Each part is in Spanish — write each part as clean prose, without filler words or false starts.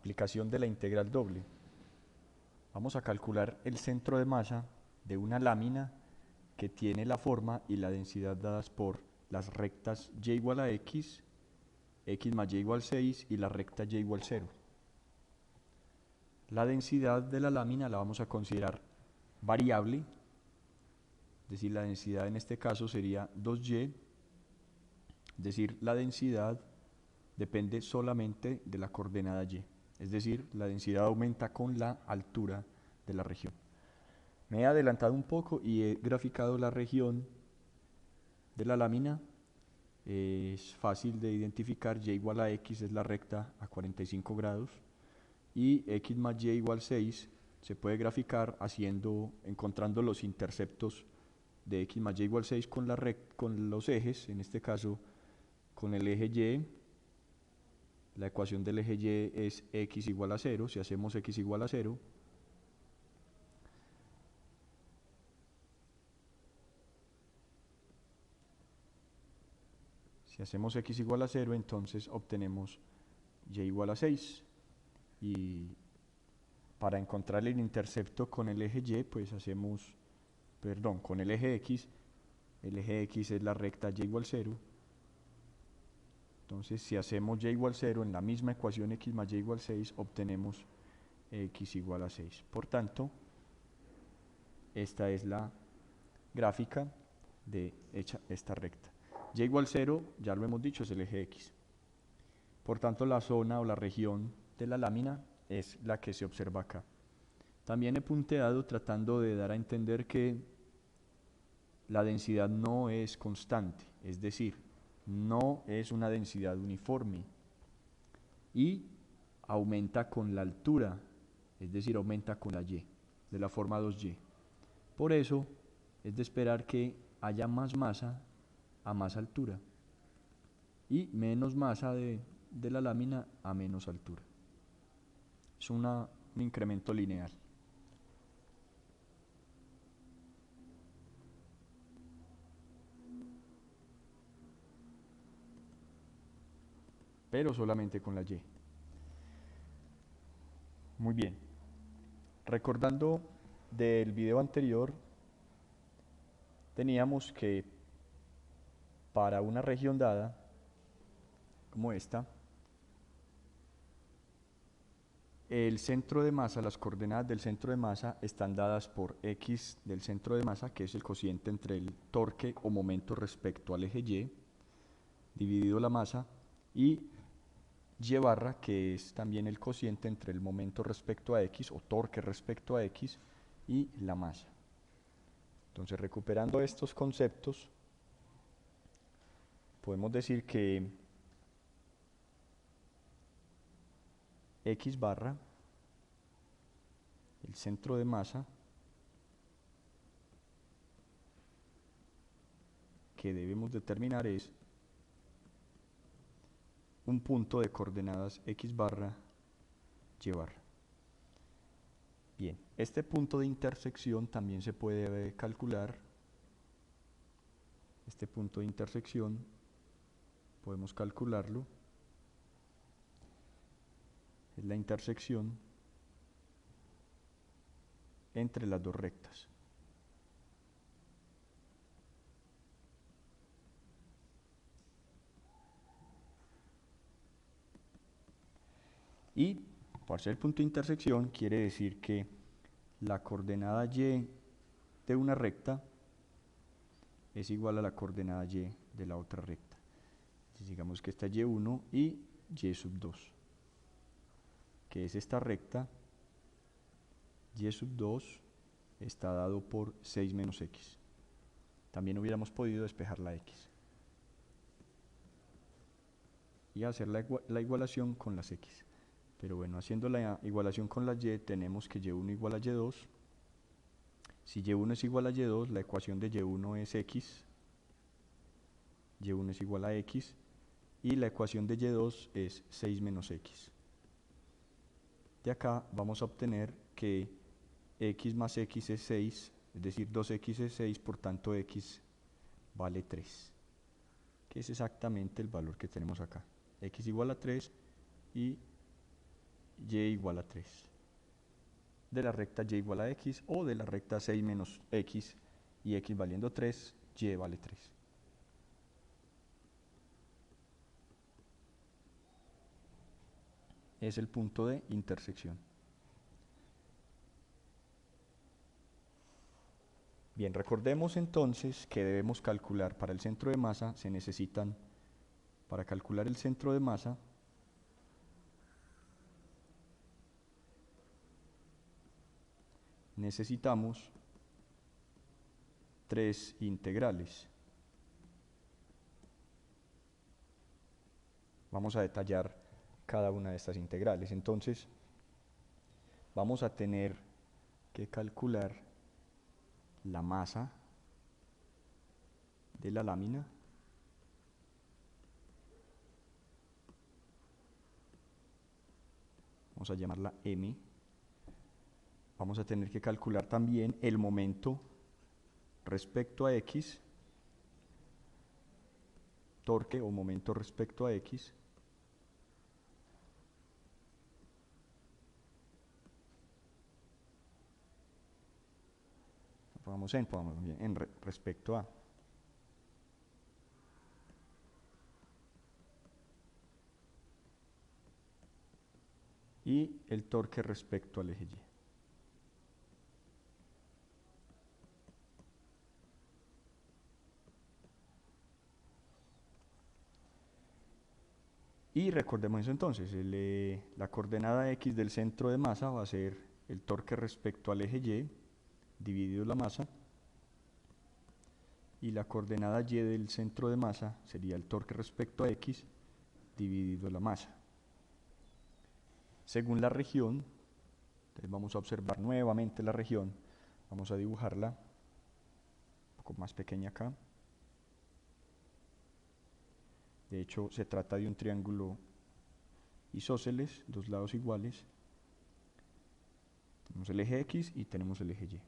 Aplicación de la integral doble. Vamos a calcular el centro de masa de una lámina que tiene la forma y la densidad dadas por las rectas y igual a x, x más y igual 6 y la recta y igual 0. La densidad de la lámina la vamos a considerar variable, es decir, la densidad en este caso sería 2y, es decir, la densidad depende solamente de la coordenada y, es decir, la densidad aumenta con la altura de la región. Me he adelantado un poco y he graficado la región de la lámina. Es fácil de identificar, y igual a x es la recta a 45 grados y x más y igual 6 se puede graficar encontrando los interceptos de x más y igual 6 con los ejes, en este caso con el eje y. La ecuación del eje y es x igual a 0. Si hacemos x igual a 0, entonces obtenemos y igual a 6. Y para encontrar el intercepto con el eje y, pues con el eje x es la recta y igual 0. Entonces, si hacemos y igual 0 en la misma ecuación x más y igual 6, obtenemos x igual a 6. Por tanto, esta es la gráfica de esta recta. Y igual 0, ya lo hemos dicho, es el eje x. Por tanto, la zona o la región de la lámina es la que se observa acá. También he punteado tratando de dar a entender que la densidad no es constante, es decir, no es una densidad uniforme y aumenta con la altura, es decir, aumenta con la y, de la forma 2y. Por eso es de esperar que haya más masa a más altura y menos masa de la lámina a menos altura. Es un incremento lineal. Pero solamente con la y. Muy bien. Recordando del video anterior, teníamos que para una región dada, como esta, el centro de masa, las coordenadas del centro de masa están dadas por x del centro de masa, que es el cociente entre el torque o momento respecto al eje y, dividido la masa, y y barra, que es también el cociente entre el momento respecto a x o torque respecto a x y la masa. Entonces, recuperando estos conceptos, podemos decir que x barra, el centro de masa, que debemos determinar es un punto de coordenadas x barra, y barra. Bien, este punto de intersección también se puede calcular. Este punto de intersección podemos calcularlo. Es la intersección entre las dos rectas. Y por ser punto de intersección quiere decir que la coordenada y de una recta es igual a la coordenada y de la otra recta. Entonces, digamos que esta y1 y y sub 2, que es esta recta, y sub 2 está dado por 6 menos x. También hubiéramos podido despejar la x y hacer la igualación con las x. Pero bueno, haciendo la igualación con la y, tenemos que y1 igual a y2. Si y1 es igual a y2, la ecuación de y1 es x. y1 es igual a x. Y la ecuación de y2 es 6 menos x. De acá vamos a obtener que x más x es 6, es decir, 2x es 6, por tanto x vale 3, que es exactamente el valor que tenemos acá. X igual a 3 y y igual a 3. De la recta y igual a x, o de la recta 6 menos x y x valiendo 3, y vale 3. Es el punto de intersección. Bien, recordemos entonces que debemos calcular para el centro de masa, se necesitan, para calcular el centro de masa, necesitamos 3 integrales. Vamos a detallar cada una de estas integrales. Entonces, vamos a tener que calcular la masa de la lámina, vamos a llamarla M. Vamos a tener que calcular también el momento respecto a X, torque o momento respecto a X. Pongamos en respecto a. Y el torque respecto al eje Y. Y recordemos eso entonces, la coordenada X del centro de masa va a ser el torque respecto al eje Y dividido la masa, y la coordenada Y del centro de masa sería el torque respecto a X dividido la masa. Según la región, entonces vamos a observar nuevamente la región, vamos a dibujarla un poco más pequeña acá. De hecho, se trata de un triángulo isósceles, dos lados iguales. Tenemos el eje X y tenemos el eje Y.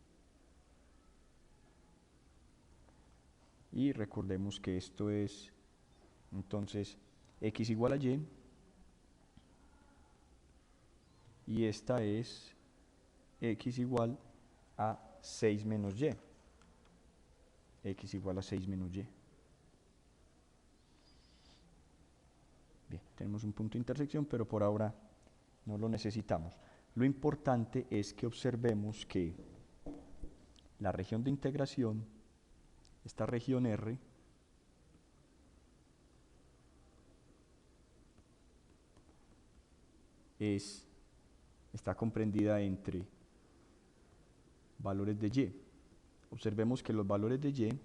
Y recordemos que esto es, entonces, X igual a Y. Y esta es X igual a 6 menos Y. X igual a 6 menos Y. Bien, tenemos un punto de intersección, pero por ahora no lo necesitamos. Lo importante es que observemos que la región de integración, esta región R, está comprendida entre valores de Y. Observemos que los valores de Y,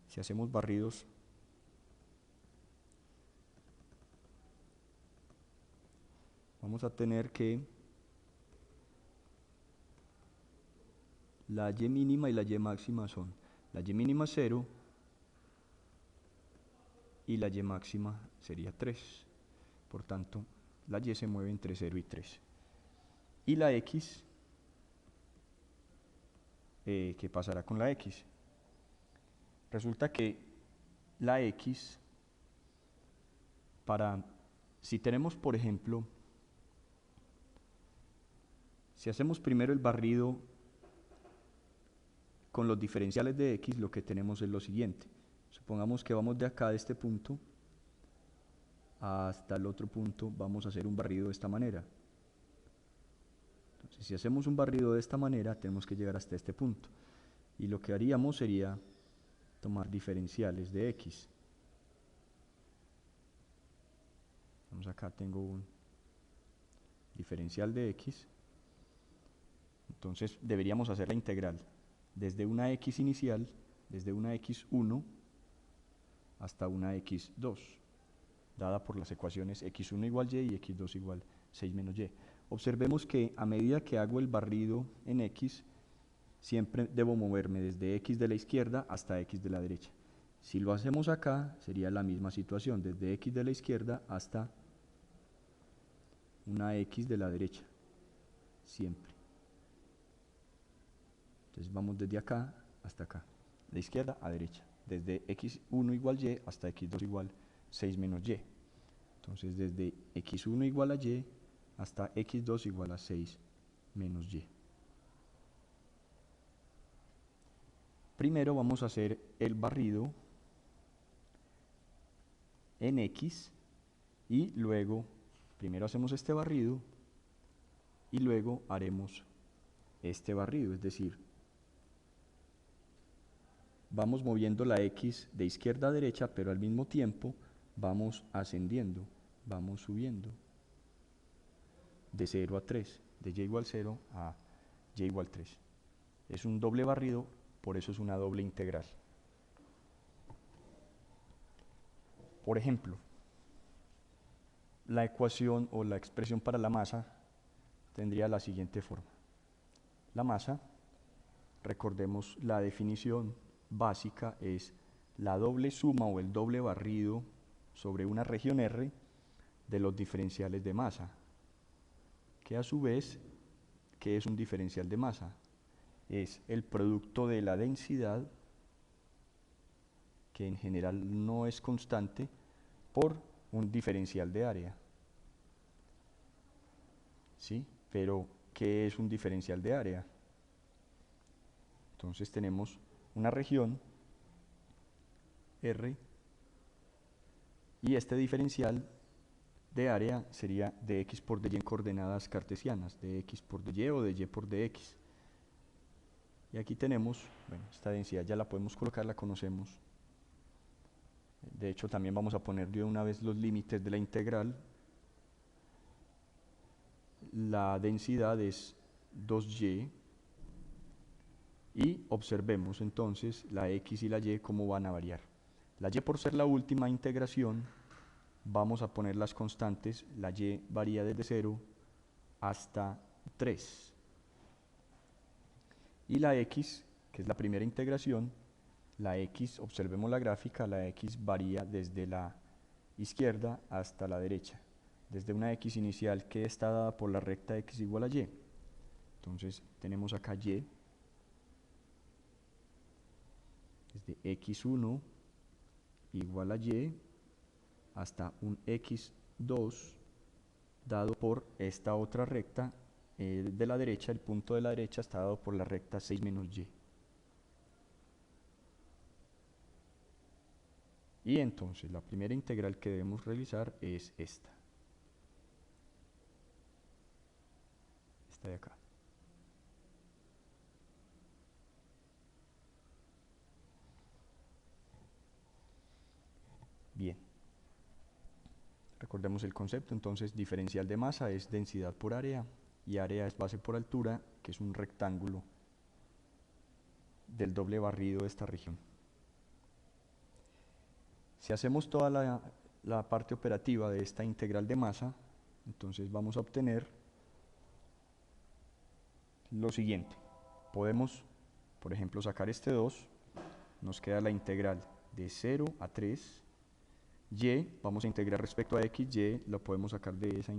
si hacemos barridos, vamos a tener que la Y mínima y la Y máxima son la Y mínima 0 y la Y máxima sería 3. Por tanto, la Y se mueve entre 0 y 3. Y la X, ¿qué pasará con la X? Resulta que la X, si tenemos, por ejemplo, si hacemos primero el barrido con los diferenciales de X, lo que tenemos es lo siguiente. Supongamos que vamos de acá, de este punto, hasta el otro punto, vamos a hacer un barrido de esta manera. Entonces, si hacemos un barrido de esta manera, tenemos que llegar hasta este punto. Y lo que haríamos sería tomar diferenciales de X. Vamos acá, tengo un diferencial de X. Entonces deberíamos hacer la integral desde una X inicial, desde una X1 hasta una X2, dada por las ecuaciones X1 igual Y y X2 igual 6 menos Y. Observemos que a medida que hago el barrido en X, siempre debo moverme desde X de la izquierda hasta X de la derecha. Si lo hacemos acá, sería la misma situación, desde X de la izquierda hasta una X de la derecha, siempre. Entonces vamos desde acá hasta acá, de izquierda a derecha, desde X1 igual Y hasta X2 igual 6 menos Y. Entonces desde X1 igual a Y hasta x2 igual a 6 menos y. Primero vamos a hacer el barrido en x y luego, primero hacemos este barrido y luego haremos este barrido, es decir, vamos moviendo la x de izquierda a derecha, pero al mismo tiempo vamos ascendiendo, vamos subiendo de 0 a 3, de y igual 0 a y igual 3. Es un doble barrido, por eso es una doble integral. Por ejemplo, la ecuación o la expresión para la masa tendría la siguiente forma. La masa, recordemos la definición básica, es la doble suma o el doble barrido sobre una región R de los diferenciales de masa, que a su vez, ¿qué es un diferencial de masa? Es el producto de la densidad, que en general no es constante, por un diferencial de área. ¿Sí? Pero, ¿qué es un diferencial de área? Entonces tenemos una región R y este diferencial de área sería de x por dy en coordenadas cartesianas, de x por dy o de y por dx. Y aquí tenemos, bueno, esta densidad ya la podemos colocar, la conocemos. De hecho, también vamos a poner de una vez los límites de la integral. La densidad es 2y. Y observemos entonces la x y la y cómo van a variar. La y, por ser la última integración, vamos a poner las constantes. La y varía desde 0 hasta 3. Y la x, que es la primera integración, la x, observemos la gráfica, la x varía desde la izquierda hasta la derecha, desde una x inicial que está dada por la recta x igual a y. Entonces tenemos acá y, desde x1 igual a y hasta un x2 dado por esta otra recta de la derecha. El punto de la derecha está dado por la recta 6 menos y. Y entonces la primera integral que debemos realizar es esta de acá. Bien, recordemos el concepto. Entonces, diferencial de masa es densidad por área y área es base por altura, que es un rectángulo del doble barrido de esta región. Si hacemos toda la parte operativa de esta integral de masa, entonces vamos a obtener lo siguiente. Podemos, por ejemplo, sacar este 2, nos queda la integral de 0 a 3, y, vamos a integrar respecto a x, y lo podemos sacar de esa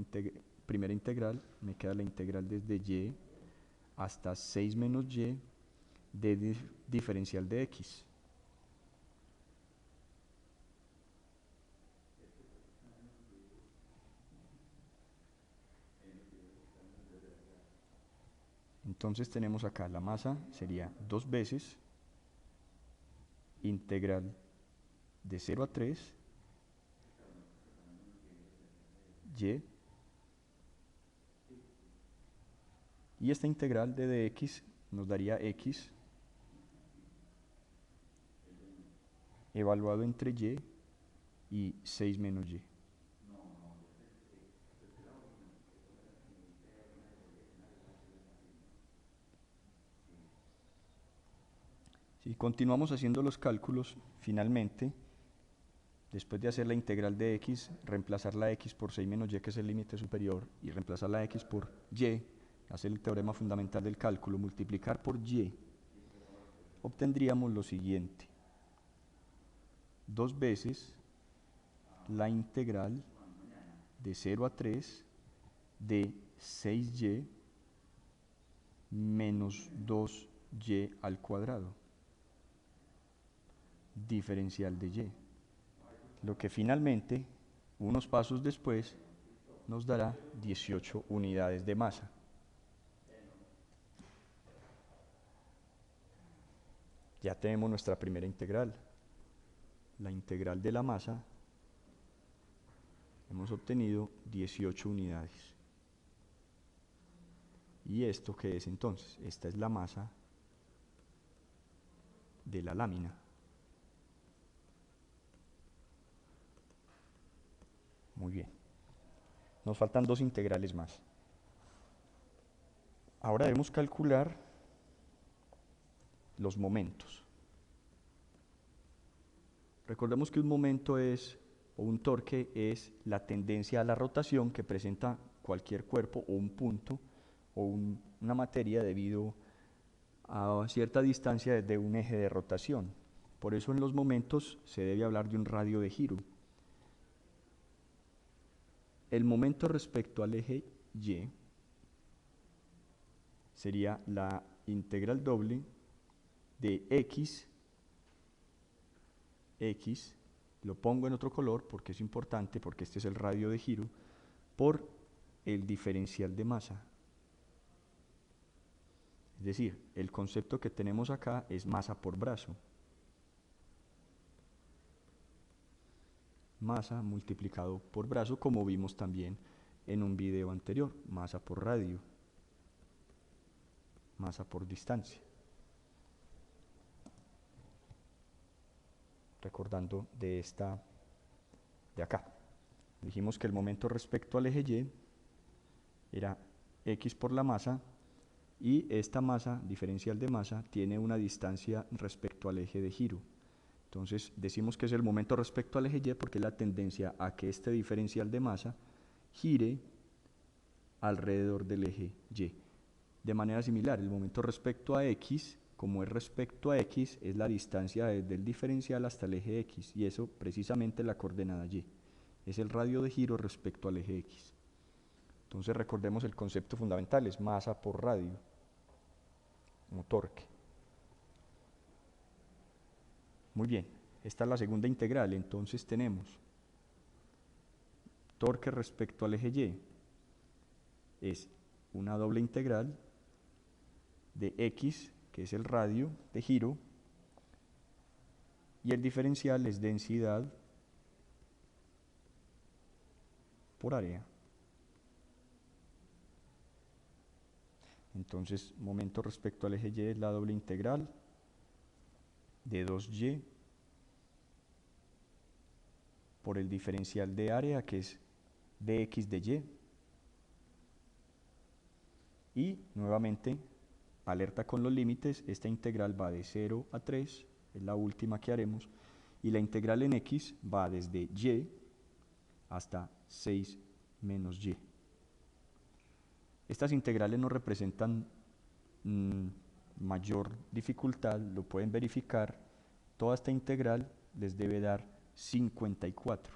primera integral, me queda la integral desde y hasta 6 menos y de diferencial de x. Entonces tenemos acá la masa, sería 2 veces integral de 0 a 3 y esta integral de dx nos daría x evaluado entre y 6 menos y. Si continuamos haciendo los cálculos, finalmente, después de hacer la integral de x, reemplazar la x por 6 menos y, que es el límite superior, y reemplazar la x por y, hacer el teorema fundamental del cálculo, multiplicar por y, obtendríamos lo siguiente: 2 veces la integral de 0 a 3 de 6y menos 2y al cuadrado, diferencial de y. Lo que finalmente, unos pasos después, nos dará 18 unidades de masa. Ya tenemos nuestra primera integral, la integral de la masa. Hemos obtenido 18 unidades. ¿Y esto qué es entonces? Esta es la masa de la lámina. Muy bien. Nos faltan dos integrales más. Ahora debemos calcular los momentos. Recordemos que un momento es, o un torque es la tendencia a la rotación que presenta cualquier cuerpo o un punto o una materia debido a cierta distancia desde un eje de rotación. Por eso en los momentos se debe hablar de un radio de giro. El momento respecto al eje Y sería la integral doble de x, lo pongo en otro color porque es importante, porque este es el radio de giro, por el diferencial de masa. Es decir, el concepto que tenemos acá es masa por brazo. Masa multiplicado por brazo, como vimos también en un video anterior, masa por radio, masa por distancia. Recordando de acá. Dijimos que el momento respecto al eje Y era x por la masa, y esta masa, diferencial de masa, tiene una distancia respecto al eje de giro. Entonces decimos que es el momento respecto al eje Y porque es la tendencia a que este diferencial de masa gire alrededor del eje Y. De manera similar, el momento respecto a x, como es respecto a x, es la distancia desde el diferencial hasta el eje x, y eso precisamente la coordenada Y. Es el radio de giro respecto al eje x. Entonces recordemos el concepto fundamental, es masa por radio, como torque. Muy bien, esta es la segunda integral, entonces tenemos torque respecto al eje Y, es una doble integral de x, que es el radio de giro, y el diferencial es densidad por área. Entonces, momento respecto al eje Y es la doble integral de 2y por el diferencial de área, que es dx de y. Y nuevamente, alerta con los límites, esta integral va de 0 a 3, es la última que haremos, y la integral en x va desde y hasta 6 menos y. Estas integrales no representan mayor dificultad, lo pueden verificar. Toda esta integral les debe dar 54.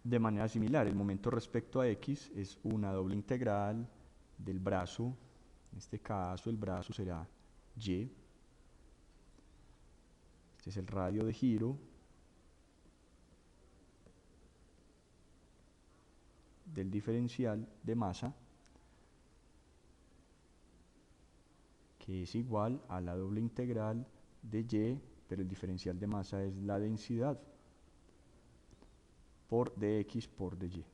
De manera similar, el momento respecto a x es una doble integral del brazo, en este caso el brazo será y. Este es el radio de giro del diferencial de masa, que es igual a la doble integral de y, pero el diferencial de masa es la densidad, por dx por dy.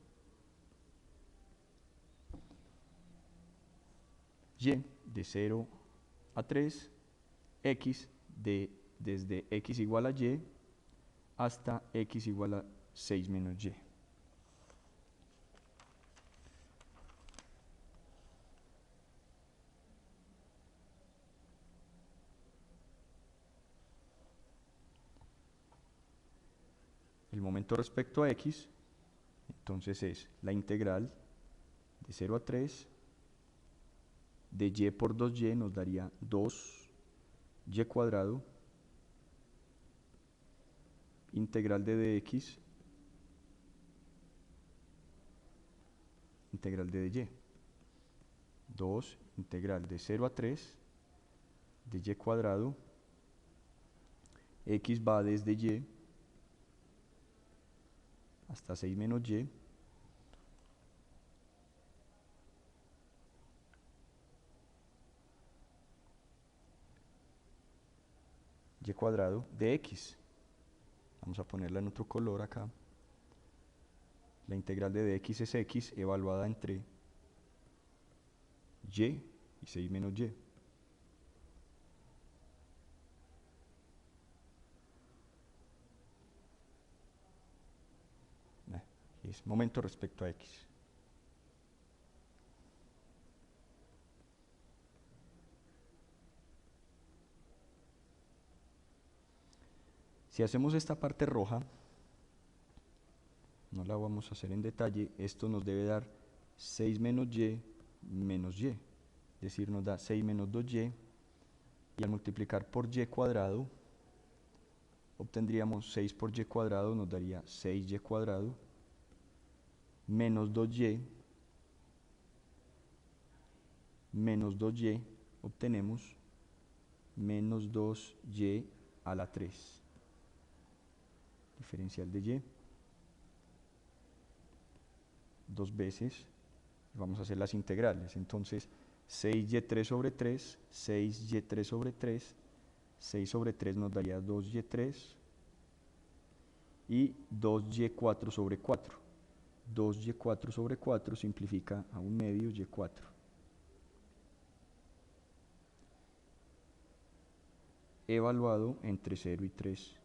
Y de 0 a 3, x desde x igual a y hasta x igual a 6 menos y. El momento respecto a x, entonces es la integral de 0 a 3 de y por 2y nos daría 2y cuadrado, integral de dx, integral de dy. 2 integral de 0 a 3 de y cuadrado, X va desde Y hasta 6 menos Y. Y cuadrado de X. Vamos a ponerla en otro color acá. La integral de dx es X evaluada entre Y y 6 menos Y. Es momento respecto a X. Si hacemos esta parte roja, no la vamos a hacer en detalle, esto nos debe dar 6 menos Y menos Y. Es decir, nos da 6 menos 2Y, y al multiplicar por Y cuadrado, obtendríamos 6 por Y cuadrado, nos daría 6Y cuadrado, menos 2Y, menos 2Y, obtenemos menos 2Y a la 3. Diferencial de Y. Dos veces. Vamos a hacer las integrales. Entonces, 6y3 sobre 3, 6y3 sobre 3, 6 sobre 3 nos daría 2y3 y 2y4 sobre 4. 2y4 sobre 4 simplifica a un medio y4. Evaluado entre 0 y 3.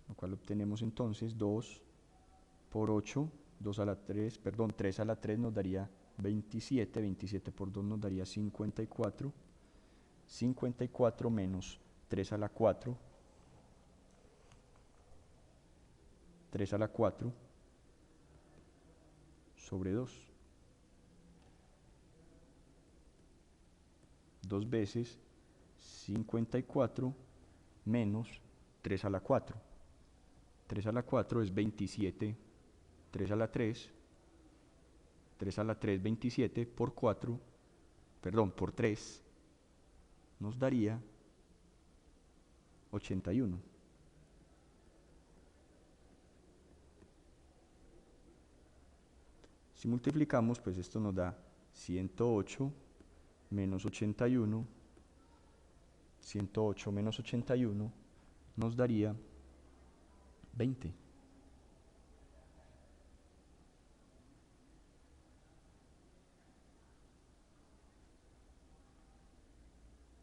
Lo cual obtenemos entonces 2 por 8, 2 a la 3, perdón, 3 a la 3 nos daría 27, 27 por 2 nos daría 54, 54 menos 3 a la 4, 3 a la 4 sobre 2. 2 veces 54 menos 3 a la 4. 3 a la 4 es 27, 3 a la 3, 3 a la 3, 27 por 4, perdón, por 3, nos daría 81. Si multiplicamos, pues esto nos da 108 menos 81, 108 menos 81 nos daría 20.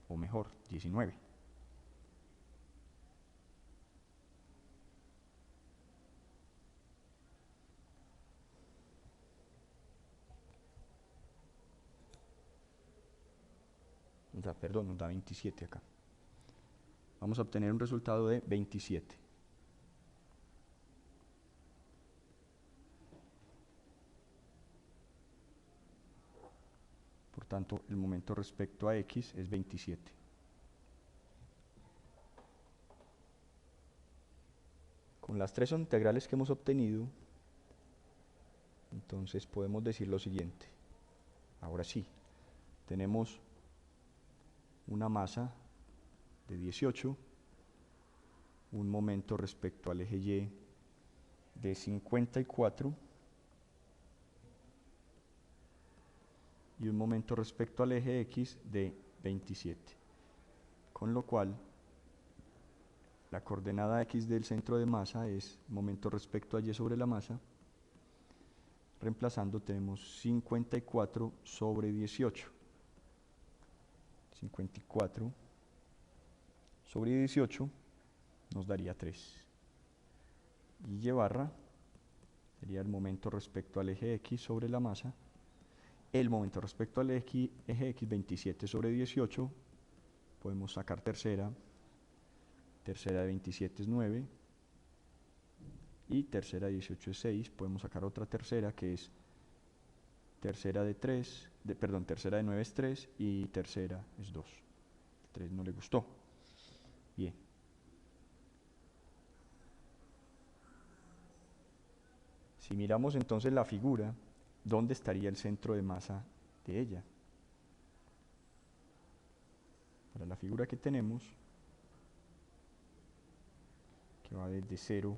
O mejor, 19. Perdón, nos da 27 acá. Vamos a obtener un resultado de 27. Por tanto, el momento respecto a X es 27. Con las tres integrales que hemos obtenido, entonces podemos decir lo siguiente. Ahora sí, tenemos una masa de 18, un momento respecto al eje Y de 54 y un momento respecto al eje X de 27. Con lo cual, la coordenada X del centro de masa es momento respecto a Y sobre la masa. Reemplazando tenemos 54 sobre 18. 54 sobre 18 nos daría 3. Y Y barra sería el momento respecto al eje X sobre la masa. El momento respecto al eje X, 27 sobre 18. Podemos sacar tercera. Tercera de 27 es 9. Y tercera de 18 es 6. Podemos sacar otra tercera que es tercera de 3. Perdón, tercera de 9 es 3 y tercera es 2. 3 no le gustó. Bien. Si miramos entonces la figura, ¿dónde estaría el centro de masa de ella? Para la figura que tenemos, que va desde 0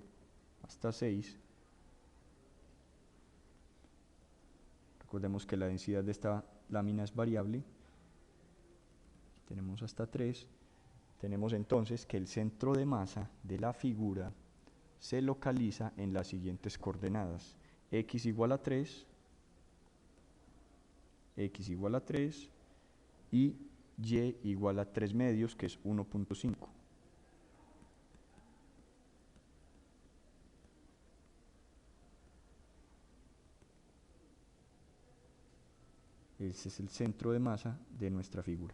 hasta 6. Recordemos que la densidad de esta lámina es variable. Tenemos hasta 3. Tenemos entonces que el centro de masa de la figura se localiza en las siguientes coordenadas: x igual a 3, x igual a 3 y y igual a 3 medios, que es 1.5. Ese es el centro de masa de nuestra figura.